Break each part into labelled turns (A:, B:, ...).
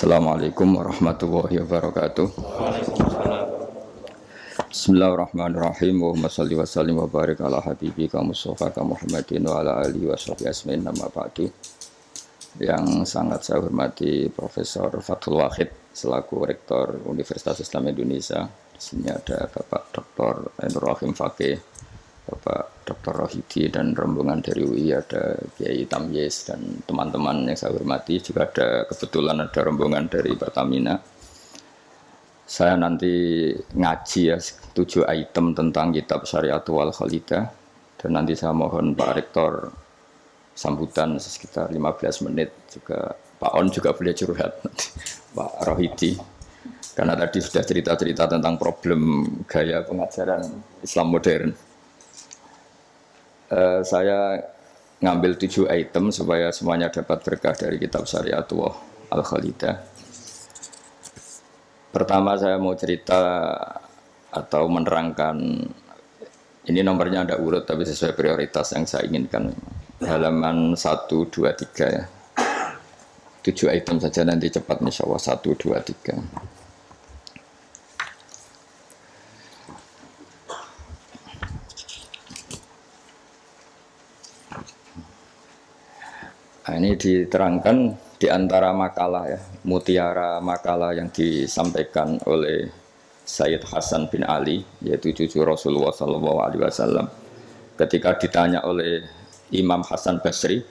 A: Assalamualaikum warahmatullahi wabarakatuh.
B: Waalaikumsalam.
A: Bismillahirrahmanirrahim. Allahumma shalli wa sallim wa barik ala habibika Mustafa Muhammadin wa ala alihi wa sahbihi asmin nama ba'du. Yang sangat saya hormati Profesor Fathul Wahid selaku Rektor Universitas Islam Indonesia. Di sini ada Bapak Dr. Ainur Rahim Fakih, Bapak Dr. Rohidi dan rombongan dari UI, ada Kiai Tamyiz dan teman-teman yang saya hormati. Juga ada kebetulan ada rombongan dari Pertamina. Saya nanti ngaji ya 7 item tentang kitab Syariatul Khalidah, dan nanti saya mohon Pak Rektor sambutan sekitar 15 menit. Juga Pak On juga boleh curhat nanti, Pak Rohidi, karena tadi sudah cerita-cerita tentang problem gaya pengajaran Islam modern. Saya ngambil 7 item supaya semuanya dapat berkah dari kitab Syariatul Khalidah. Pertama saya mau cerita atau menerangkan, ini nomornya ada urut tapi sesuai prioritas yang saya inginkan. Halaman 1, 2, 3 ya. 7 item saja nanti cepat insya Allah. 1, 2, 3. Nah, ini diterangkan di antara makalah ya, mutiara makalah yang disampaikan oleh Sayyid Hasan bin Ali, yaitu cucu Rasulullah SAW. Ketika ditanya oleh Imam Hasan Basri,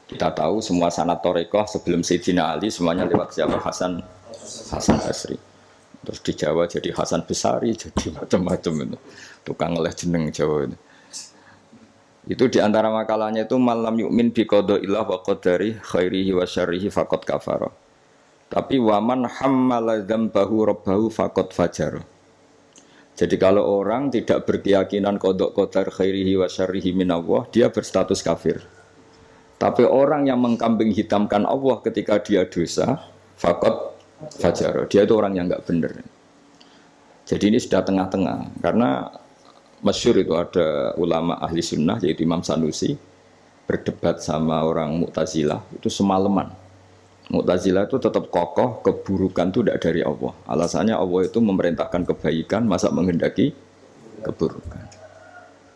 A: kita tahu semua sanad thariqah sebelum Sayyidina Ali semuanya lewat siapa? Hasan Basri. Terus di Jawa jadi Hasan Besari, jadi macam-macam itu. Tukang ngeleh jeneng Jawa itu. Itu di antara makalahnya itu malam yu'min bi qadaillah wa qadari khairihi wa syarrihi faqad kafara. Tapi waman hammala dzambahu rabbahu faqad fajara. Jadi kalau orang tidak berkeyakinan qada qadar khairihi wa syarrihi minallah, dia berstatus kafir. Tapi orang yang mengkambing hitamkan Allah ketika dia dosa, faqad fajara. Dia itu orang yang enggak benar. Jadi ini sudah tengah-tengah, karena masyhur itu ada ulama ahli sunnah yaitu Imam Sanusi berdebat sama orang Mu'tazilah itu semalaman. Mu'tazilah itu tetap kokoh keburukan itu tidak dari Allah. Alasannya Allah itu memerintahkan kebaikan, masa menghendaki keburukan.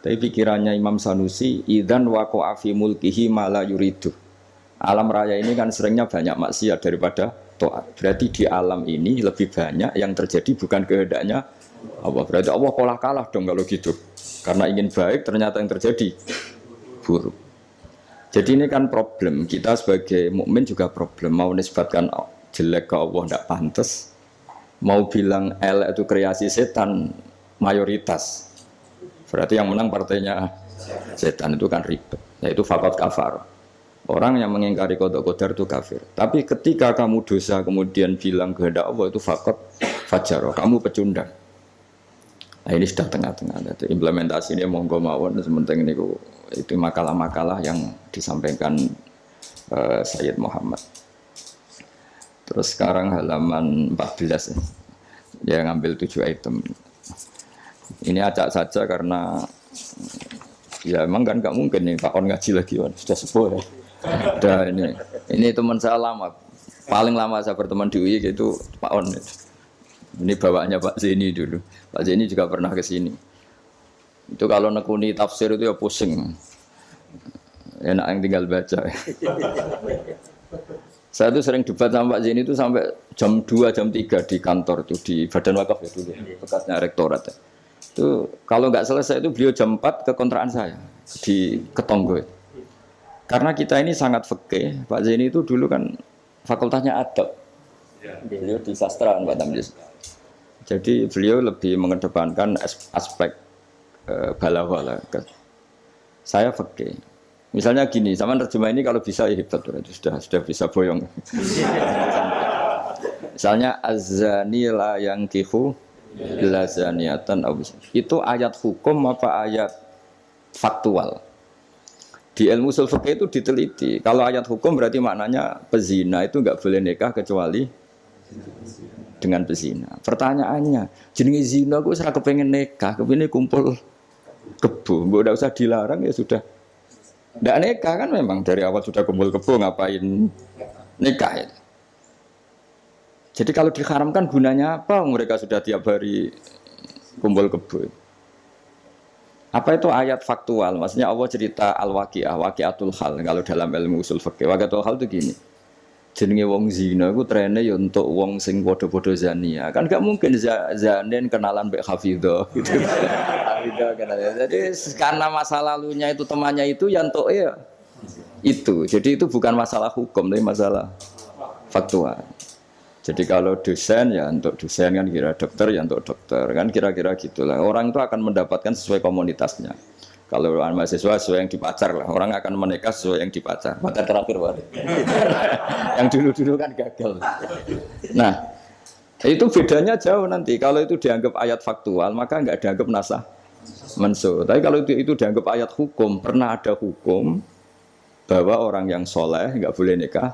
A: Tapi pikirannya Imam Sanusi, idzan waqa'a fi mulkihi ma la yuridu. Alam raya ini kan seringnya banyak maksiat daripada taat. Berarti di alam ini lebih banyak yang terjadi bukan kehendaknya Allah. Berarti Allah kalah dong kalau gitu. Karena ingin baik ternyata yang terjadi buruk. Jadi ini kan problem. Kita sebagai mukmin juga problem. Mau nisbatkan jelek ke Allah tidak pantas. Mau bilang elek itu kreasi setan mayoritas. Berarti yang menang partainya setan, itu kan ribet. Yaitu faqad kafar. Orang yang mengingkari qada qadar itu kafir. Tapi ketika kamu dosa kemudian bilang kehendak Allah itu faqad fajara, kamu pecundang. Nah ini sudah tengah-tengah. Jadi implementasi ini monggo mawon, sementing ini itu makalah-makalah yang disampaikan Sayyid Muhammad. Terus sekarang halaman 14 ya, ngambil 7 item. Ini acak saja karena ya emang kan nggak mungkin nih Pak On ngaji lagi, sudah sepuh ya. Dan ini teman saya lama, paling lama saya berteman di UI itu Pak On. Ini bawaannya Pak Zeni dulu. Pak Zeni juga pernah ke sini. Itu kalau nekuni tafsir itu ya pusing. Enak yang tinggal baca. Saya tuh sering debat sama Pak Zeni itu sampai jam 2, jam 3 di kantor tuh, di Badan Wakaf ya dulu, bekasnya rektorat ya. Itu kalau nggak selesai itu beliau jam 4 ke kontrakan saya di Ketonggo. Karena kita ini sangat fikih. Pak Zeni itu dulu kan fakultasnya adab. Beliau di sastra Pak Tamyiz. Jadi beliau lebih mengedepankan aspek balaghah lah. Saya fikih. Misalnya gini, sama terjemah ini kalau bisa ya hebat, sudah bisa boyong. Misalnya az-zani la yankihu illa zaniatan. Itu ayat hukum apa ayat faktual? Di ilmu ushul fikih itu diteliti. Kalau ayat hukum berarti maknanya pezina itu enggak boleh nikah kecuali dengan pezina. Pertanyaannya, jenenge zina kok ora kepengen nikah, kepene kumpul kebo, mbok ndak usah dilarang ya sudah. Ndak nikah kan memang dari awal sudah kumpul kebo, ngapain nikah ya. Jadi kalau diharamkan gunanya apa? Mereka sudah tiap hari kumpul kebo. Apa itu ayat faktual? Maksudnya Allah cerita al-waqi'ah, waqi'atul hal. Kalau dalam ilmu usul fikih, waqi'atul hal itu gini. Jenenge wong zina iku trene ya untuk wong sing padha-padha zania. Kan gak mungkin zanen kenalan mbek hafidhah gitu. Hafidhah kenalan. Jadi karena masa lalunya itu temannya itu ya entuk ya itu. Jadi itu bukan masalah hukum tapi masalah faktual. Jadi kalau dosen ya untuk dosen kan kira dokter ya untuk dokter kan kira-kira gitulah. Orang itu akan mendapatkan sesuai komunitasnya. Kalau mahasiswa sesuai yang dipacar lah. Orang akan menikah sesuai yang dipacar. Pacar terakhir baru. Yang dulu-dulu kan gagal. Nah itu bedanya jauh nanti. Kalau itu dianggap ayat faktual maka nggak dianggap nasah mansuh. Tapi kalau itu dianggap ayat hukum, pernah ada hukum bahwa orang yang soleh nggak boleh nikah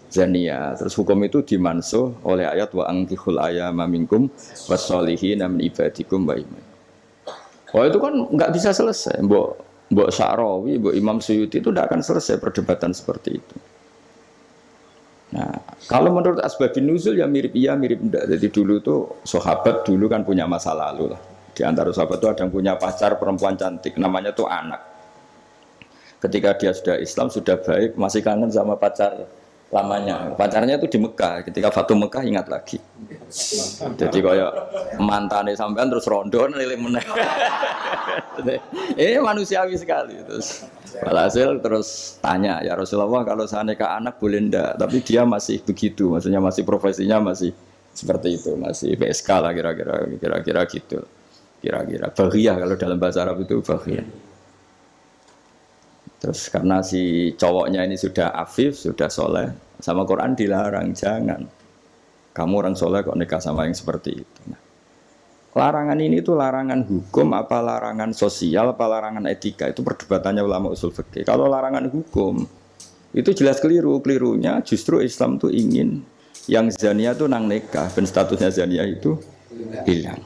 A: zania. Terus hukum itu dimansuh oleh ayat wa ankihul ayama minkum wassolihin min ibadikum wa imam. Oh itu kan nggak bisa selesai. Mbok Sa'rawi, Mbok Imam Suyuti itu tidak akan selesai perdebatan seperti itu. Nah, kalau menurut asbabun nuzul ya mirip iya mirip enggak. Jadi dulu tuh sahabat dulu kan punya masa lalu lah. Di antara sahabat itu ada yang punya pacar perempuan cantik, namanya tuh Anak. Ketika dia sudah Islam, sudah baik, masih kangen sama pacar lamanya. Pacarnya itu di Mekah. Ketika Fatu Mekah ingat lagi. Jadi kayak mantane sampean terus rondo nilai meneh. Ini manusiawi sekali. Terus walhasil terus tanya, ya Rasulullah kalau saya nikah anak boleh ndak? Tapi dia masih begitu, maksudnya masih profesinya masih seperti itu, masih PSK lah kira-kira gitu. Kira-kira baghiyah kalau dalam bahasa Arab itu baghiyah. Terus karena si cowoknya ini sudah afif, sudah soleh, sama Quran dilarang, jangan. Kamu orang soleh kok nikah sama yang seperti itu. Nah, larangan ini itu larangan hukum, apa larangan sosial, apa larangan etika, itu perdebatannya ulama usul fikih. Kalau larangan hukum, itu jelas keliru. Kelirunya justru Islam tuh ingin yang zania itu nang nikah, dan statusnya zania itu hilang.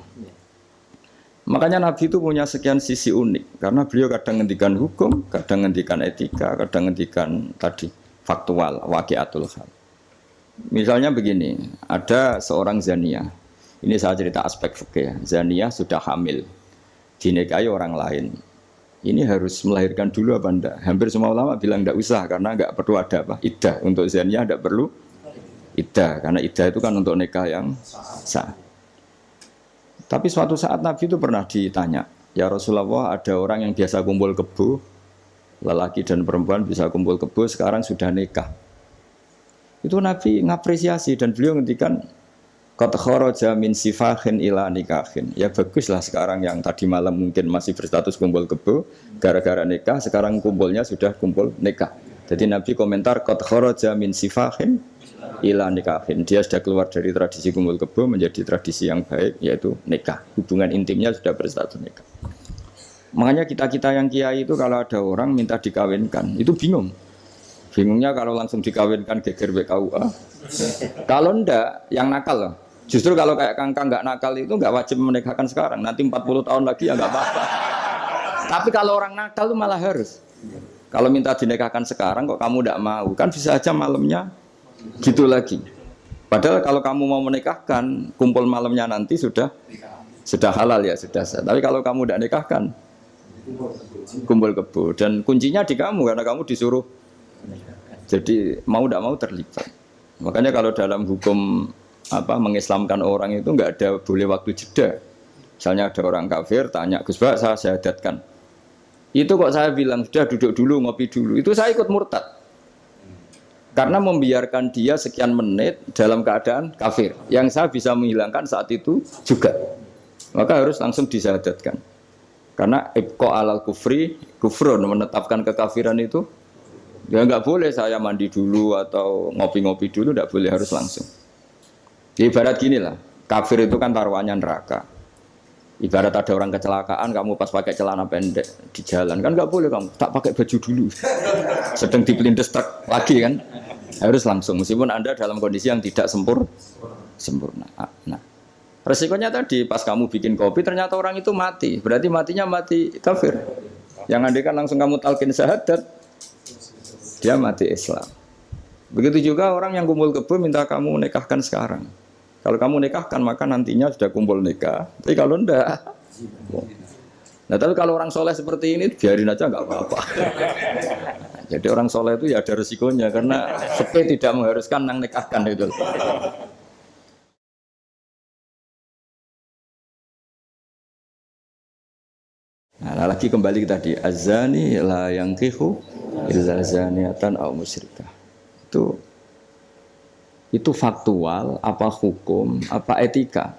A: Makanya Nabi itu punya sekian sisi unik karena beliau kadang ngendikan hukum, kadang ngendikan etika, kadang ngendikan tadi faktual, waqi'atul hal. Misalnya begini, ada seorang zania. Ini saya cerita aspek fikih. Zania sudah hamil, dinikahi orang lain. Ini harus melahirkan dulu apa enggak? Hampir semua ulama bilang enggak usah karena enggak perlu ada apa? Iddah. Untuk zania enggak perlu iddah karena iddah itu kan untuk nikah yang sah. Tapi suatu saat Nabi itu pernah ditanya, ya Rasulullah ada orang yang biasa kumpul kebo, lelaki dan perempuan bisa kumpul kebo, sekarang sudah nikah. Itu Nabi ngapresiasi dan beliau ngendikan, qad kharaja min sifahin ila nikahin. Ya baguslah sekarang yang tadi malam mungkin masih berstatus kumpul kebo, gara-gara nikah, sekarang kumpulnya sudah kumpul nikah. Jadi Nabi komentar, qad kharaja min sifahin ila nikahin. Dia sudah keluar dari tradisi kumpul kebo menjadi tradisi yang baik, yaitu nikah. Hubungan intimnya sudah berstatus nikah. Makanya kita-kita yang kiai itu kalau ada orang minta dikawinkan, itu bingung. Bingungnya kalau langsung dikawinkan geger BKUA. Kalau ndak, yang nakal loh. Justru kalau kayak Kangkang nggak nakal itu nggak wajib menikahkan sekarang. Nanti 40 tahun lagi ya nggak apa-apa. Tapi kalau orang nakal itu malah harus. Kalau minta dinikahkan sekarang kok kamu ndak mau, kan bisa aja malamnya gitu lagi. Padahal kalau kamu mau menikahkan, kumpul malamnya nanti sudah halal ya sudah sah. Tapi kalau kamu tidak nikahkan, kumpul kebo dan kuncinya di kamu karena kamu disuruh. Jadi mau tidak mau terlibat. Makanya kalau dalam hukum mengislamkan orang itu nggak ada boleh waktu jeda. Misalnya ada orang kafir tanya, Gus Bak saya syahadatkan. Itu kok saya bilang sudah duduk dulu ngopi dulu. Itu saya ikut murtad. Karena membiarkan dia sekian menit dalam keadaan kafir. Yang saya bisa menghilangkan saat itu juga. Maka harus langsung disyahadatkan. Karena ibqa alal kufri, kufrun, menetapkan kekafiran itu. Ya nggak boleh saya mandi dulu atau ngopi-ngopi dulu, nggak boleh, harus langsung. Ibarat gini lah, kafir itu kan taruhannya neraka. Ibarat ada orang kecelakaan, kamu pas pakai celana pendek di jalan, kan nggak boleh kamu, tak pakai baju dulu. Sedang dipelindes truk lagi kan. Harus langsung, meskipun Anda dalam kondisi yang tidak sempurna. Nah, resikonya tadi pas kamu bikin kopi ternyata orang itu mati, berarti matinya mati kafir. Yang andai kan langsung kamu talqin syahadat, dia mati Islam. Begitu juga orang yang kumpul kebo minta kamu nikahkan sekarang. Kalau kamu nikahkan maka nantinya sudah kumpul nikah. Tapi kalau enggak, nah tapi kalau orang soleh seperti ini biarin aja nggak apa-apa. Jadi orang soleh itu ya ada resikonya karena sepe tidak mengharuskan nang nikahkan itu. Nah lagi kembali tadi azani la yankihu illa zaniatan aw musyrikah. Itu faktual, apa hukum, apa etika.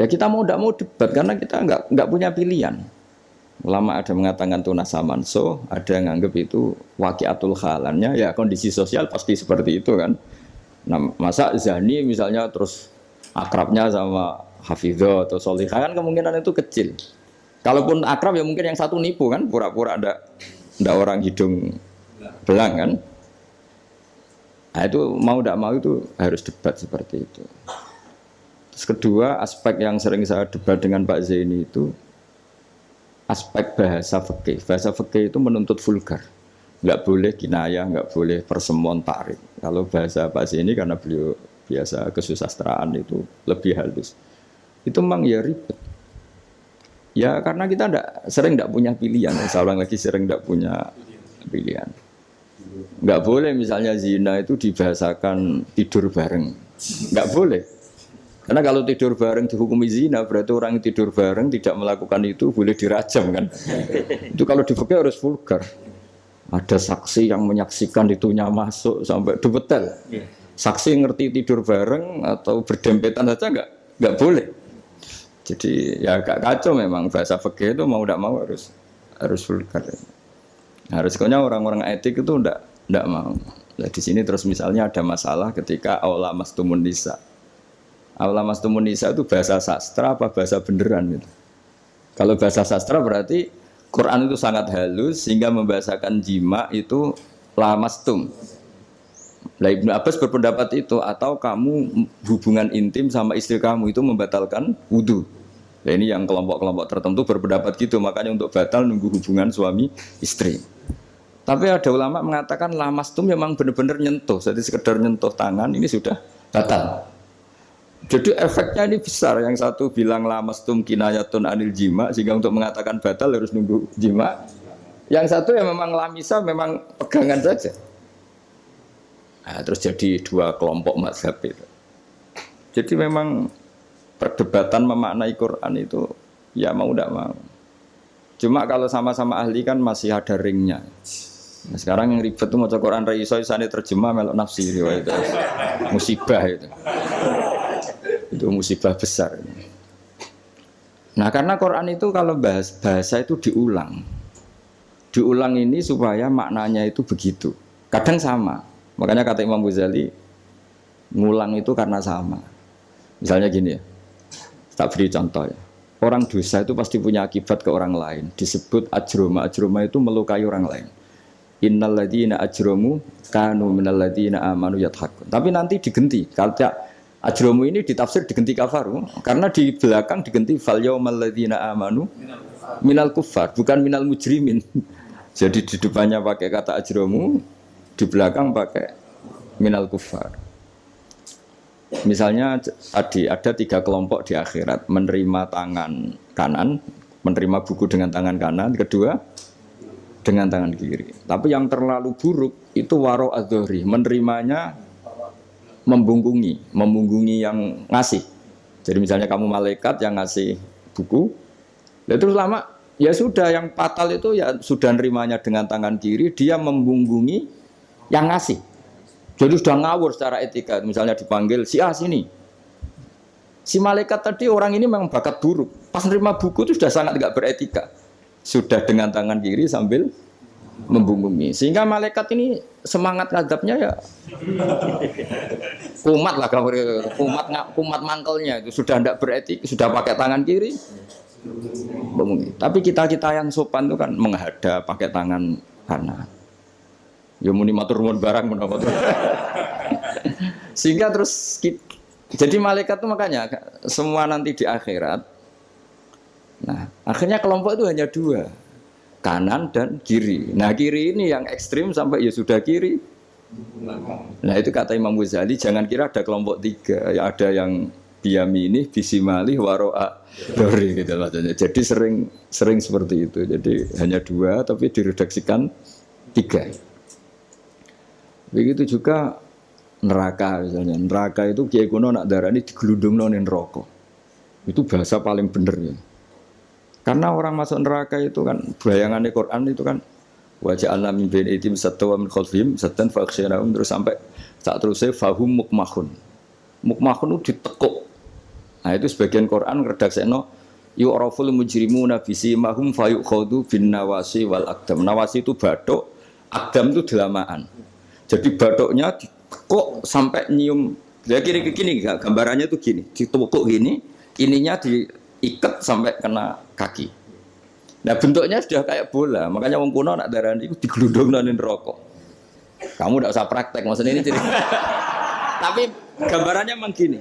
A: Ya kita mau tidak mau debat karena kita nggak punya pilihan. Ulama ada mengatakan tunas samanso, ada yang nganggap itu waqiatul halannya, ya kondisi sosial pasti seperti itu kan. Nah, masa zani misalnya terus akrabnya sama hafidho atau solihah kan kemungkinan itu kecil. Kalaupun akrab ya mungkin yang satu nipu kan, pura-pura ada orang hidung belang kan. Nah itu mau tidak mau itu harus debat seperti itu. Terus kedua aspek yang sering saya debat dengan Pak Zaini itu aspek bahasa fikih. Bahasa fikih itu menuntut vulgar. Enggak boleh kinayah, enggak boleh persemuan takrif. Kalau bahasa Pak Zaini karena beliau biasa kesusastraan itu lebih halus. Itu memang ya ribet. Ya karena kita sering tidak punya pilihan. Saya ulang lagi sering tidak punya pilihan. Enggak boleh misalnya zina itu dibahasakan tidur bareng. Enggak boleh. Karena kalau tidur bareng dihukumi zina berarti orang yang tidur bareng tidak melakukan itu boleh dirajam kan. Itu kalau di fikih harus vulgar. Ada saksi yang menyaksikan itunya masuk sampai detail. Saksi ngerti tidur bareng atau berdempetan saja enggak boleh. Jadi ya agak kacau memang bahasa fikih itu mau tidak mau harus vulgar. Harusnya orang-orang etik itu enggak mau. Nah, di sini terus misalnya ada masalah ketika aula mastumun nisa. Aula mastumun nisa itu bahasa sastra apa bahasa beneran gitu. Kalau bahasa sastra berarti Quran itu sangat halus sehingga membahasakan jima itu lamastum. Nah, Ibnu Abbas berpendapat itu atau kamu hubungan intim sama istri kamu itu membatalkan wudu. Nah, ini yang kelompok-kelompok tertentu berpendapat gitu, makanya untuk batal nunggu hubungan suami istri. Tapi ada ulama mengatakan lamastum memang benar-benar nyentuh, jadi sekedar nyentuh tangan ini sudah batal. Jadi efeknya ini besar. Yang satu bilang lamastum kinayatun anil jima, sehingga untuk mengatakan batal harus nunggu jima. Yang satu ya memang lamisa, memang pegangan saja. Nah, terus jadi dua kelompok mazhab itu. Jadi memang perdebatan memaknai Quran itu ya mau tidak mau. Cuma kalau sama-sama ahli kan masih ada ringnya. Nah, sekarang yang ribet itu mau Quran Raiso isane terjemah melok nafsi riwayat itu. Musibah itu. Itu musibah besar. Nah, karena Quran itu kalau bahasa itu diulang. Diulang ini supaya maknanya itu begitu. Kadang sama. Makanya kata Imam Ghazali ngulang itu karena sama. Misalnya gini ya. Tak beri contoh ya. Orang dosa itu pasti punya akibat ke orang lain. Disebut ajroma. Ajroma itu melukai orang lain. Innal ladzina ajromu kanu minal ladzina amanu yadhakun. Tapi nanti digenti. Kalau ajromu ini ditafsir digenti kafaru karena di belakang digenti fal yaumal ladzina amanu minal kuffar, bukan minal mujrimin. Jadi di depannya pakai kata ajromu, di belakang pakai minal kuffar. Misalnya tadi ada 3 kelompok di akhirat, menerima tangan kanan, menerima buku dengan tangan kanan, kedua dengan tangan kiri. Tapi yang terlalu buruk itu waro adzhri, menerimanya membungkungi yang ngasih. Jadi misalnya kamu malaikat yang ngasih buku, terus lama ya sudah yang fatal itu ya sudah nerimanya dengan tangan kiri, dia membungkungi yang ngasih. Jadi sudah ngawur secara etika. Misalnya dipanggil si A sini. Si malaikat tadi orang ini memang bakat buruk. Pas nerima buku itu sudah sangat tidak beretika. Sudah dengan tangan kiri sambil membungkungi. Sehingga malaikat ini semangat ngadapnya ya kumat lah, kumat mangkelnya itu sudah tidak beretik, sudah pakai tangan kiri membungkungi. Tapi kita yang sopan itu kan menghadap pakai tangan kanan. Ya muni matur nuwun barang menapa. Sehingga terus jadi malaikat itu makanya semua nanti di akhirat. Nah, akhirnya kelompok itu hanya 2. kanan dan kiri. Nah kiri ini yang ekstrim sampai ya sudah kiri. Nah itu kata Imam Ghazali, jangan kira ada kelompok tiga, ya ada yang biyamini, bisimali, waro'a dori gitu maksudnya. Jadi sering seperti itu. Jadi hanya dua tapi diredaksikan tiga. Begitu juga neraka misalnya. Neraka itu Kiai kuno nak darani digelundungno ning neraka. Itu bahasa paling bener ya. Karena orang masuk neraka itu kan bayangannya Quran itu kan wajah alam min bain itim satwa min khalfihim satan fakhsyanahum terus sampai saat terusnya fahum mukmahun. Mukmahun itu ditekuk. Nah itu sebagian Quran redaksekno yu'raful mujrimuna bisimahum fayukhadhu bin nawasi wal aqdam. Nawasi itu bathuk, aqdam itu delamaan. Jadi bathuknya ditekuk sampai nyium. Ya kiri gini gambarannya itu gini, ditekuk gini, ininya diikat sampai kena kaki. Nah bentuknya sudah kayak bola, makanya wong kuno nak darani itu digelundungno ning neraka. Kamu tidak usah praktek, maksudnya ini jadi. Tapi gambarannya memang gini.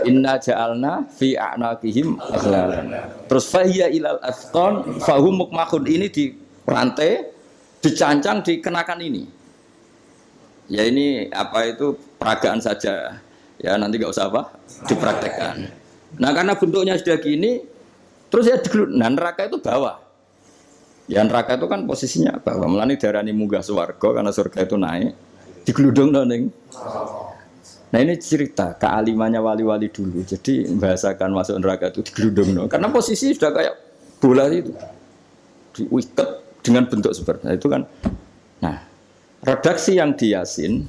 A: Inna ja'alna fi a'naqihim aghlalan. Terus fahiya ilal asqan fahum mukmahun, ini di rantai dicancang dikenakan ini. Ya ini apa itu peragaan saja. Ya nanti enggak usah apa dipraktekkan. Nah karena bentuknya sudah gini, terus ya nah neraka itu bawah. Ya neraka itu kan posisinya bawah. Mulane darani munggah swarga karena surga itu naik. Digelundungno ning. Nah ini cerita kealimannya wali-wali dulu. Jadi membahasakan masuk neraka itu digelundungno. Karena posisi sudah kayak bola itu. Diikat dengan bentuk seperti itu kan. Nah, redaksi yang di Yasin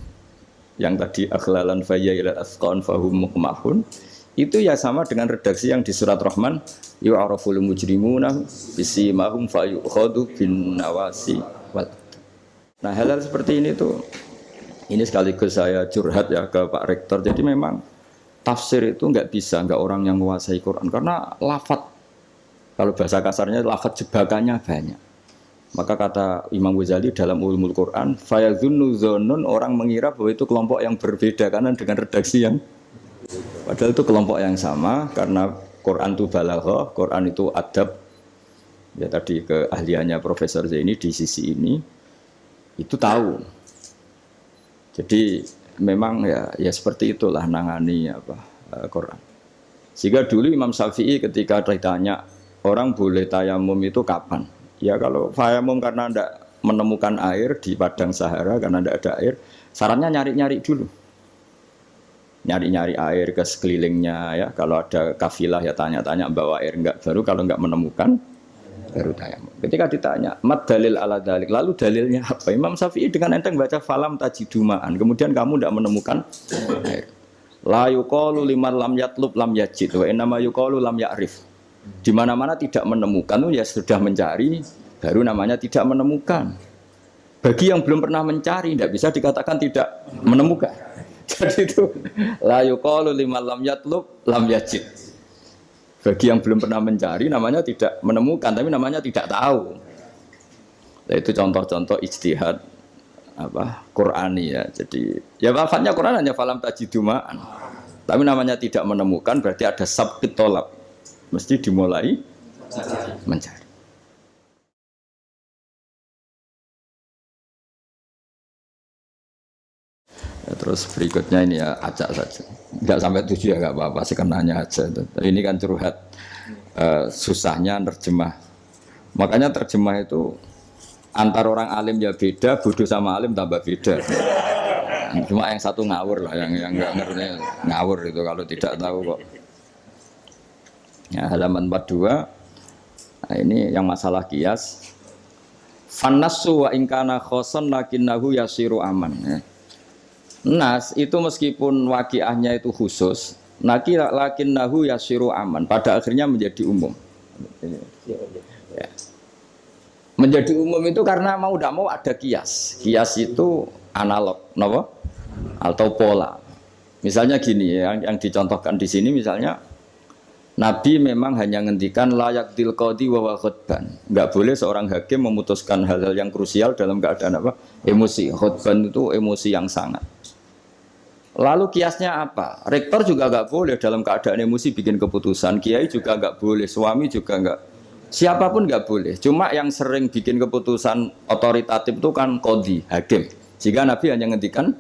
A: yang tadi aghlalan fayya ila asqan fahum mukmahun itu ya sama dengan redaksi yang di surat Rahman yu'araful mujrimuna bisimahum fayukhadhu bin nawasi wal. Nah hal-hal seperti ini tuh ini sekaligus saya curhat ya ke Pak Rektor. Jadi memang tafsir itu enggak orang yang menguasai Quran karena lafadz, kalau bahasa kasarnya lafadz jebakannya banyak. Maka kata Imam Ghazali dalam Ulumul Quran, fayadhunnu dzannun, orang mengira bahwa itu kelompok yang berbeda karena dengan redaksi yang padahal itu kelompok yang sama karena Quran itu balaghah, Quran itu adab. Ya tadi keahliannya Profesor Zaini di sisi ini itu tahu. Jadi memang ya seperti itulah nangani Quran. Sehingga dulu Imam Syafi'i ketika ditanya orang boleh tayamum itu kapan? Ya kalau tayamum karena tidak menemukan air di padang Sahara karena tidak ada air, sarannya nyari-nyari dulu. Nyari-nyari air ke sekelilingnya ya. Kalau ada kafilah ya tanya-tanya bawa air enggak, baru kalau enggak menemukan baru tayamum. Ketika ditanya mad dalil ala dalik, lalu dalilnya apa? Imam Syafi'i dengan enteng baca falam tajidumaan, kemudian kamu tidak menemukan air. La yuqalu liman lam yatlub lam yajid wa innama yuqalu lam ya'rif. Di mana-mana tidak menemukan itu ya sudah mencari, baru namanya tidak menemukan. Bagi yang belum pernah mencari tidak bisa dikatakan tidak menemukan. Jadi itu la yuqalu liman lam yatlub lam yajid. Bagi yang belum pernah mencari namanya tidak menemukan, tapi namanya tidak tahu. Nah, itu contoh-contoh ijtihad Qur'ani ya. Jadi ya lafadznya Quran hanya falam tajidumaan. Tapi namanya tidak menemukan berarti ada sabqit tolab. Mesti dimulai mencari. Ya, terus berikutnya ini ya acak saja. Enggak sampai 7 ya enggak apa-apa, sekenanya aja. Ini kan curhat susahnya nerjemah. Makanya terjemah itu antar orang alim ya beda, bodoh sama alim tambah beda. Cuma yang satu ngawur lah, yang enggak ngerti ngawur itu kalau tidak tahu kok. Ya, halaman 42. Nah, ini yang masalah kias. Fannasu wa ingkana khoson lakinnahu yasiru aman. Ya. Nas itu meskipun waqiahnya itu khusus, lakinnahu yasiru aman. Pada akhirnya menjadi umum. Ya. Menjadi umum itu karena mau tidak mau ada kias. Kias itu analog, no? Atau pola. Misalnya gini, yang dicontohkan di sini misalnya Nabi memang hanya ngendikan layak til qadi wa khutban. Enggak boleh seorang hakim memutuskan hal-hal yang krusial dalam keadaan emosi. Khutban itu emosi yang sangat. Lalu kiasnya apa? Rektor juga enggak boleh dalam keadaan emosi bikin keputusan. Kiai juga enggak boleh, suami juga enggak. Siapapun nggak boleh. Cuma yang sering bikin keputusan otoritatif itu kan qadhi, hakim. Jika Nabi hanya ngendikan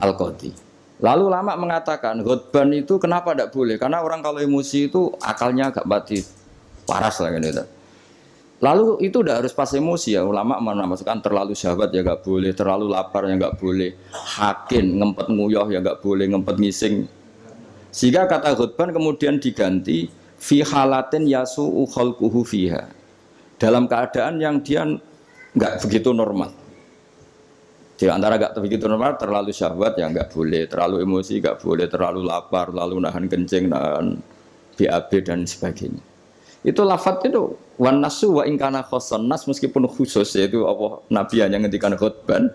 A: al-qadhi. Lalu lama mengatakan ghadban itu kenapa tidak boleh? Karena orang kalau emosi itu akalnya agak mati paras lah gitu. Lalu itu udah harus pas emosi ya, ulama menamakan terlalu syahwat ya nggak boleh, terlalu lapar ya nggak boleh, hakin ngempet nguyah ya nggak boleh, ngempet ngising. Sehingga kata ghadban kemudian diganti fi halatin yasu'u khalquhu fiha, dalam keadaan yang dia nggak begitu normal. Di antara nggak begitu normal, terlalu syahwat ya nggak boleh, terlalu emosi nggak boleh, terlalu lapar, lalu nahan kencing, nahan BAB dan sebagainya. Itu lafadz itu wan nasu wa ingkana khoson nas, meskipun khusus yaitu Allah Nabi hanya ngendikan khutban,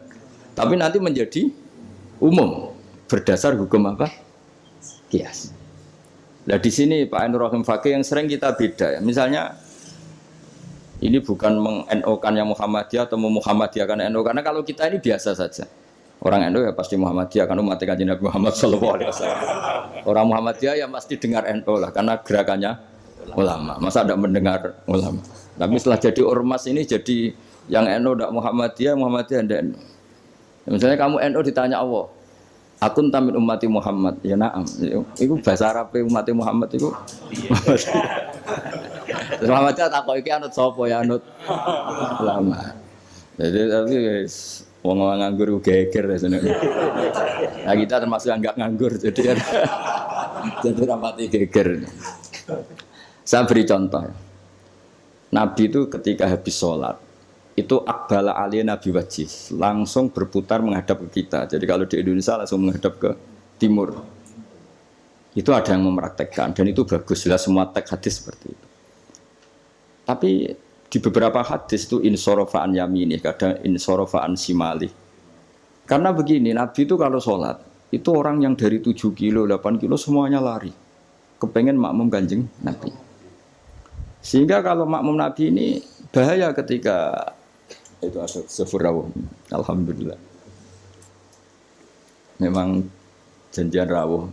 A: tapi nanti menjadi umum berdasar hukum apa? Qiyas. Nah di sini Pak Ainur Rahim Fakih yang sering kita beda ya. Misalnya ini bukan meng-NO-kan yang Muhammadiyah atau Muhammadiyahkan NO, karena kalau kita ini biasa saja. Orang NO ya pasti Muhammadiyah kan umat Kanjeng Nabi Muhammad sallallahu alaihi wasallam. Orang Muhammadiyah ya pasti dengar NO lah karena gerakannya ulama. Masa tidak mendengar ulama? Tapi setelah jadi ormas ini jadi yang NO tidak Muhammadiyah, Muhammadiyah tidak NO. Misalnya kamu NO ditanya Allah, akun tamin ummati Muhammad, ya naam. Itu bahasa Arab ummati Muhammad itu. Terus Muhammadiyah tak kok iki anut sapa ya anut ulama. Jadi tapi wong nganggur geger ya seneng. Nah kita termasuk yang enggak nganggur jadi rapati geger. Saya beri contoh. Nabi itu ketika habis sholat, itu akbala aliyah Nabi wajih, langsung berputar menghadap ke kita. Jadi kalau di Indonesia langsung menghadap ke timur. Itu ada yang mempraktekkan, dan itu bagus. Jelas semua teks hadis seperti itu. Tapi di beberapa hadis itu insorofaan yamini, kadang insorofaan simali. Karena begini, Nabi itu kalau sholat, itu orang yang dari 7 kilo, 8 kilo semuanya lari. Kepengen makmum Kanjeng Nabi. Sehingga kalau makmum Nabi ini bahaya ketika itu ada sefur. Alhamdulillah. Memang janjian rawuh.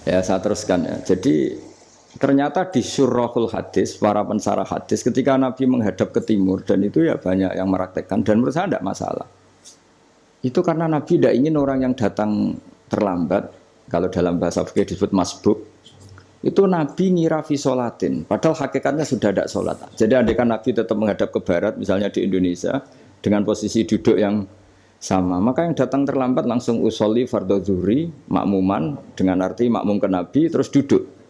A: Ya saya teruskan ya. Jadi ternyata di syurahul hadis, para pensarah hadis, ketika Nabi menghadap ke timur, dan itu ya banyak yang meraktekkan, dan menurut saya tidak masalah. Itu karena Nabi tidak ingin orang yang datang terlambat, kalau dalam bahasa fikih disebut masbuk, itu Nabi ngira fi sholatin, padahal hakikatnya sudah tidak sholat. Jadi andaikan Nabi tetap menghadap ke barat, misalnya di Indonesia, dengan posisi duduk yang sama, maka yang datang terlambat langsung usolli fardhu zuhri, makmuman, dengan arti makmum ke Nabi, terus duduk.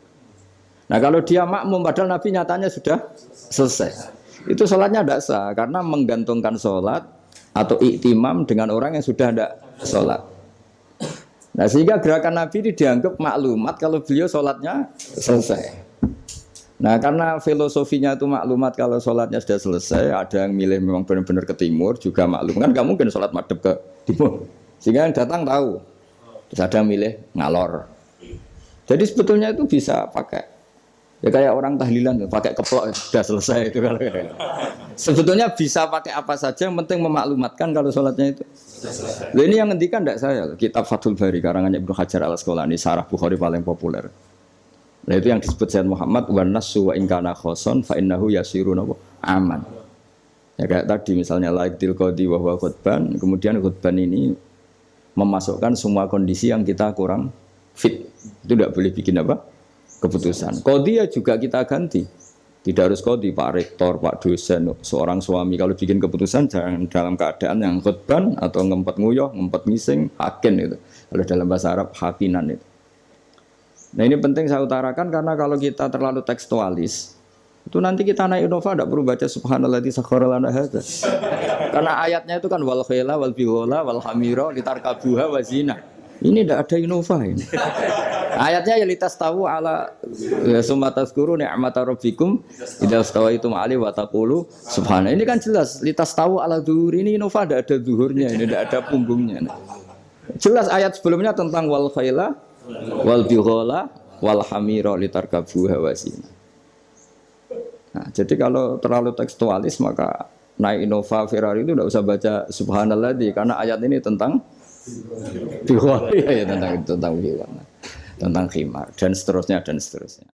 A: Nah kalau dia makmum, padahal Nabi nyatanya sudah selesai, itu sholatnya tidak sah, karena menggantungkan sholat atau iktimam dengan orang yang sudah tidak sholat. Nah sehingga gerakan Nabi ini dianggap maklumat kalau beliau sholatnya selesai. Nah karena filosofinya itu maklumat kalau sholatnya sudah selesai, ada yang milih memang benar-benar ke timur juga maklum, kan gak mungkin sholat madhep ke timur. Sehingga yang datang tahu, terus ada yang milih ngalor. Jadi sebetulnya itu bisa pakai. Ya kayak orang tahlilan, pakai keplok sudah selesai itu kalau sebetulnya bisa pakai apa saja, yang penting memaklumatkan kalau sholatnya itu. Nah, ini yang ngendikan tidak saya, kitab Fathul Bari karangannya Ibnu Hajar Al-Asqalani, Sarah Bukhari paling populer. Nah itu yang disebut Sayyid Muhammad wan nasu wa ingkana khoson fa innahu yasirun aman. Ya kayak tadi misalnya laiktil qadi wa huwa khutban, kemudian khutban ini memasukkan semua kondisi yang kita kurang fit. Itu tidak boleh bikin apa? Keputusan. Qadhi ya juga kita ganti. Tidak harus qadhi, Pak Rektor, Pak dosen, seorang suami kalau bikin keputusan jangan dalam keadaan yang khutban atau ngempet nguyuh, ngempet ngising, hakin itu. Kalau dalam bahasa Arab hakinan itu. Nah ini penting saya utarakan karena kalau kita terlalu tekstualis, itu nanti kita naik Innova tidak perlu baca subhanalladzi sakhkhara lana hadza. Karena ayatnya itu kan wal khayla wal bighala wal hamira litarkabuha wa zina. Ini tidak ada Innova ini. Ayatnya ya litas tahu ala sumatas guru ni'mata rabbikum idza stawaitum ali wa taqulu subhana. Ini kan jelas litas tahu ala zuhur, ini Innova tidak ada zuhurnya, ini tidak ada punggungnya. Jelas ayat sebelumnya tentang wal khayla wal bighala wal hamira litarkabuha wa zina. Nah, jadi kalau terlalu tekstualis maka naik Innova Ferrari itu tidak usah baca subhanalladzi karena ayat ini tentang bighala ya tentang khimar dan seterusnya dan seterusnya.